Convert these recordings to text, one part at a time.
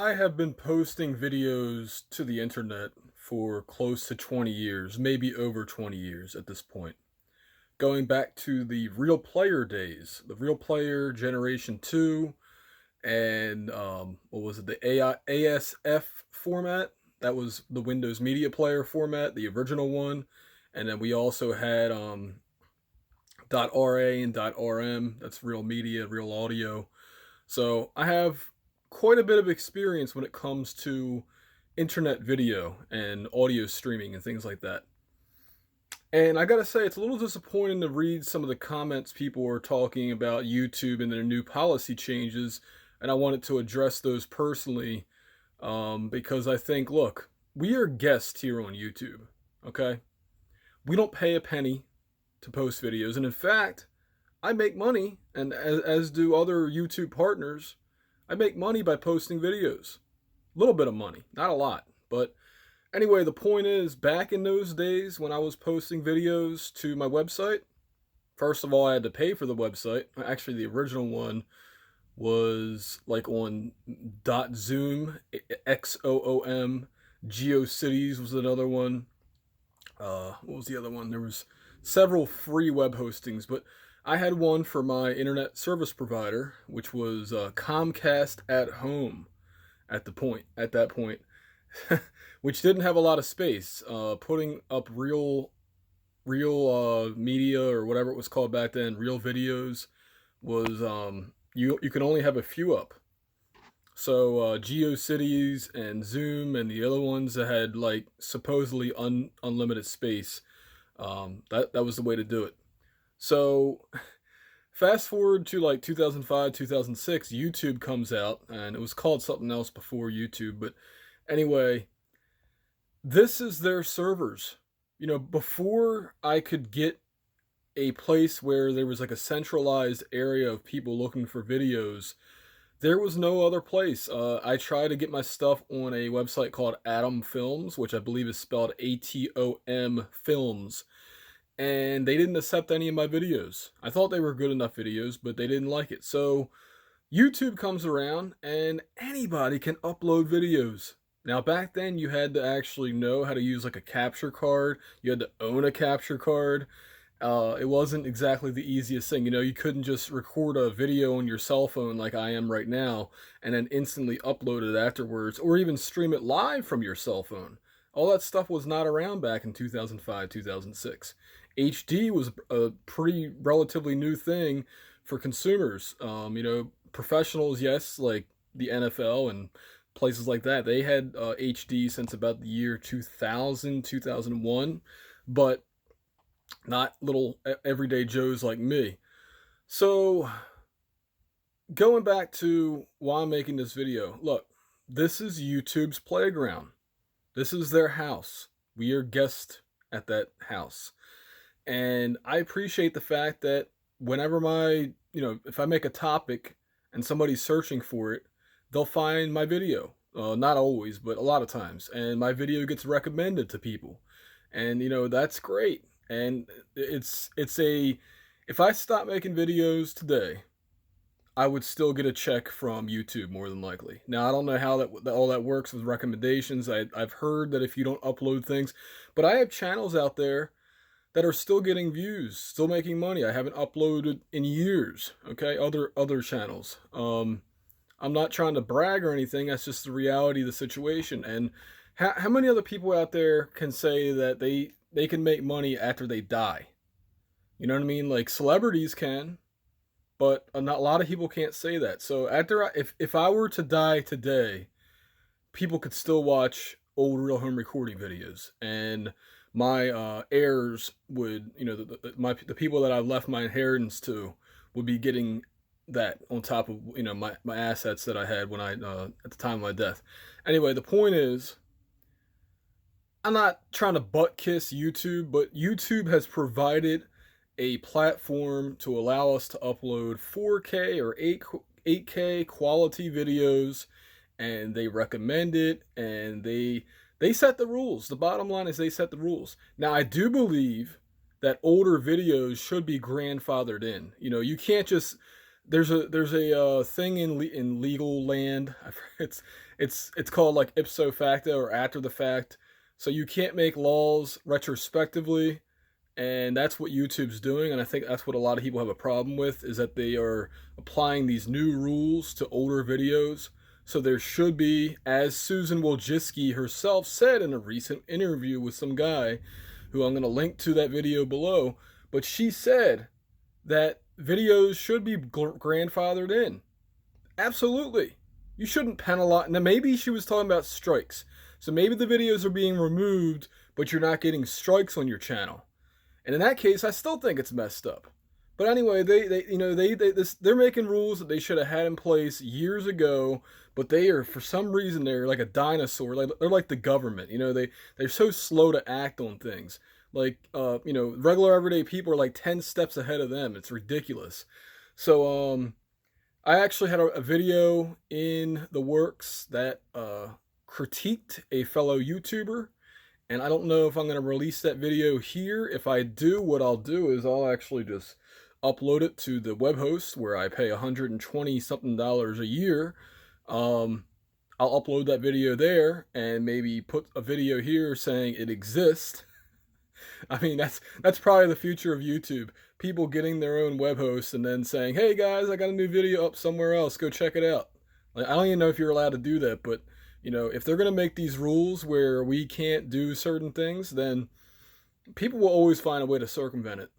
I have been posting videos to the internet for close to 20 years, maybe over 20 years at this point. Going back to the Real Player days, the Real Player Generation 2, and what was it, the ASF format? That was the Windows Media Player format, the original one. And then we also had .RA and .RM, that's real media, real audio. So I have quite a bit of experience when it comes to internet video and audio streaming and things like that. And I gotta say, it's a little disappointing to read some of the comments people are talking about YouTube and their new policy changes. And I wanted to address those personally because I think, look, we are guests here on YouTube, okay? We don't pay a penny to post videos. And in fact, I make money, and as do other YouTube partners. I make money by posting videos. A little bit of money, not a lot. But anyway, the point is, back in those days when I was posting videos to my website, first of all, I had to pay for the website. Actually, the original one was like on .zoom, XOOM, GeoCities was another one. What was the other one? There was several free web hostings, but I had one for my internet service provider, which was Comcast at Home at that point, which didn't have a lot of space. Putting up real media or whatever it was called back then, real videos was you can only have a few up. So GeoCities and Zoom and the other ones that had like supposedly unlimited space, that was the way to do it. So fast forward to like 2005, 2006, YouTube comes out, and it was called something else before YouTube. But anyway, this is their servers. You know, before I could get a place where there was like a centralized area of people looking for videos, there was no other place. I tried to get my stuff on a website called Atom Films, which I believe is spelled ATOM Films, and they didn't accept any of my videos. I thought they were good enough videos, but they didn't like it. So YouTube comes around, and anybody can upload videos. Now, back then, you had to actually know how to use like a capture card. You had to own a capture card. It wasn't exactly the easiest thing. You know, you couldn't just record a video on your cell phone like I am right now and then instantly upload it afterwards, or even stream it live from your cell phone. All that stuff was not around back in 2005, 2006. HD was a pretty relatively new thing for consumers. You know, professionals, yes, like the NFL and places like that, they had HD since about the year 2000, 2001, but not little everyday Joes like me. So, going back to why I'm making this video, look, this is YouTube's playground. This is their house. We are guests at that house. And I appreciate the fact that whenever if I make a topic and somebody's searching for it, they'll find my video. Not always, but a lot of times. And my video gets recommended to people. And, that's great. And if I stop making videos today, I would still get a check from YouTube more than likely. Now, I don't know how all that works with recommendations. I've heard that if you don't upload things, but I have channels out there that are still getting views, still making money. I haven't uploaded in years. Okay, other channels. I'm not trying to brag or anything. That's just the reality of the situation. And how many other people out there can say that they can make money after they die? You know what I mean? Like celebrities can, but not a lot of people can't say that. So if I were to die today, people could still watch old Real Home Recording videos, and my heirs would, the people that I left my inheritance to would be getting that on top of my assets that I had when I at the time of my death. Anyway, the point is, I'm not trying to butt kiss YouTube, but YouTube has provided a platform to allow us to upload 4K or 8K quality videos, and they recommend it, and they set the rules. The bottom line is they set the rules. Now, I do believe that older videos should be grandfathered in. You can't just there's a thing in legal land. It's called like ipso facto or after the fact. So you can't make laws retrospectively, and that's what YouTube's doing. And I think that's what a lot of people have a problem with, is that they are applying these new rules to older videos. So there should be, as Susan Wojcicki herself said in a recent interview with some guy, who I'm going to link to that video below, but she said that videos should be grandfathered in. Absolutely. You shouldn't penalize. Now, maybe she was talking about strikes. So maybe the videos are being removed, but you're not getting strikes on your channel. And in that case, I still think it's messed up. But anyway, they're making rules that they should have had in place years ago, but they are, for some reason, they're like a dinosaur. Like, they're like the government. They're so slow to act on things. Like, regular everyday people are like 10 steps ahead of them. It's ridiculous. So, I actually had a video in the works that critiqued a fellow YouTuber, and I don't know if I'm going to release that video here. If I do, what I'll do is I'll actually just upload it to the web host where I pay $120 something a year. I'll upload that video there and maybe put a video here saying it exists. I mean, that's probably the future of YouTube. People getting their own web hosts and then saying, "Hey guys, I got a new video up somewhere else. Go check it out." Like, I don't even know if you're allowed to do that, but if they're gonna make these rules where we can't do certain things, then people will always find a way to circumvent it.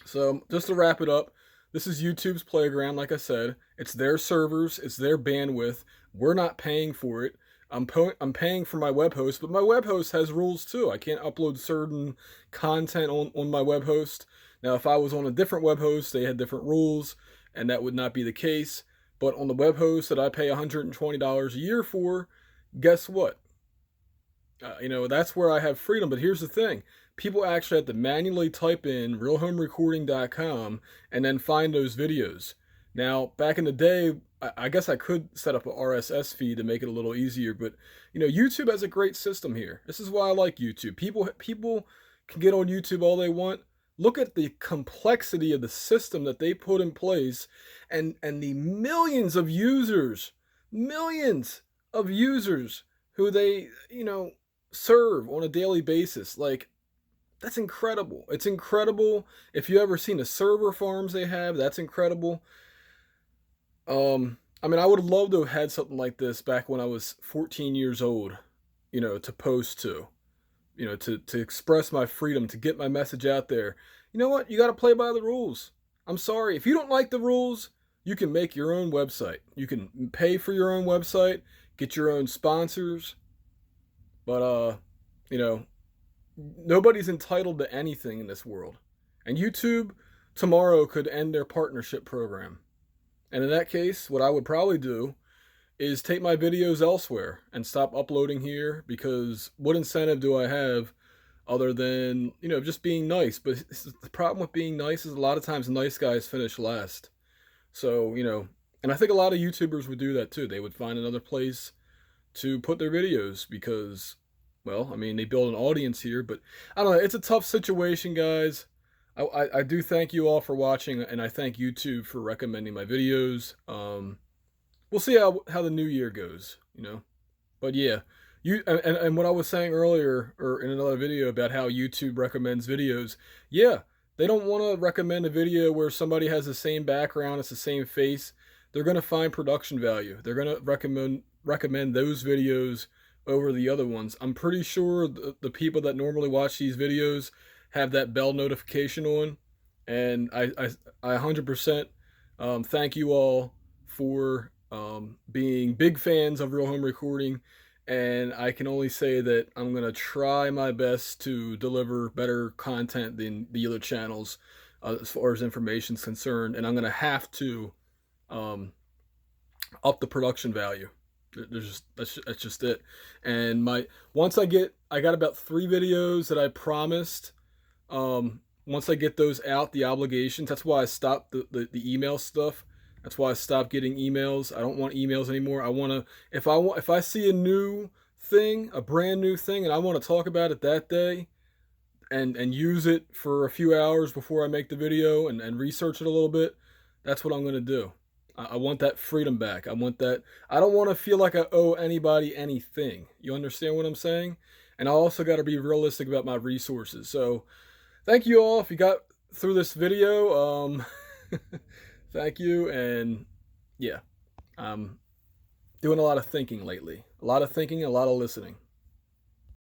So just to wrap it up, this is YouTube's playground. Like I said, it's their servers, it's their bandwidth. We're not paying for it. I'm paying for my web host, but my web host has rules too. I can't upload certain content on my web host. Now, if I was on a different web host, they had different rules, and that would not be the case. But on the web host that I pay $120 a year for, guess what? That's where I have freedom. But here's the thing. People actually have to manually type in realhomerecording.com and then find those videos. Now, back in the day, I guess I could set up an RSS feed to make it a little easier, but YouTube has a great system here. This is why I like YouTube. People can get on YouTube all they want. Look at the complexity of the system that they put in place, and the millions of users who they serve on a daily basis. Like, that's incredible. It's incredible. If you ever seen the server farms they have, that's incredible. I mean, I would have loved to have had something like this back when I was 14 years old, to post to, to express my freedom, to get my message out there. You know what? You got to play by the rules. I'm sorry. If you don't like the rules, you can make your own website. You can pay for your own website, get your own sponsors. But, nobody's entitled to anything in this world. And YouTube tomorrow could end their partnership program. And in that case, what I would probably do is take my videos elsewhere and stop uploading here, because what incentive do I have other than, just being nice? But the problem with being nice is a lot of times nice guys finish last. So, and I think a lot of YouTubers would do that too. They would find another place to put their videos because, well, I mean, they build an audience here, but I don't know. It's a tough situation, guys. I do thank you all for watching, and I thank YouTube for recommending my videos. We'll see how the new year goes, But yeah, and what I was saying earlier, or in another video, about how YouTube recommends videos. Yeah, they don't want to recommend a video where somebody has the same background, it's the same face. They're going to find production value. They're going to recommend those videos over the other ones. I'm pretty sure the people that normally watch these videos have that bell notification on, and I 100% thank you all for being big fans of Real Home Recording, and I can only say that I'm going to try my best to deliver better content than the other channels as far as information is concerned, and I'm going to have to up the production value. That's just it. And once I got about 3 videos that I promised. Once I get those out, the obligations, that's why I stopped the email stuff. That's why I stopped getting emails. I don't want emails anymore. I want to, if I see a new thing, a brand new thing, and I want to talk about it that day and use it for a few hours before I make the video and research it a little bit, That's what I'm gonna do. I want that freedom back. I want that. I don't want to feel like I owe anybody anything. You understand what I'm saying? And I also got to be realistic about my resources. So thank you all if you got through this video. Thank you. And yeah, I'm doing a lot of thinking lately. A lot of thinking, a lot of listening.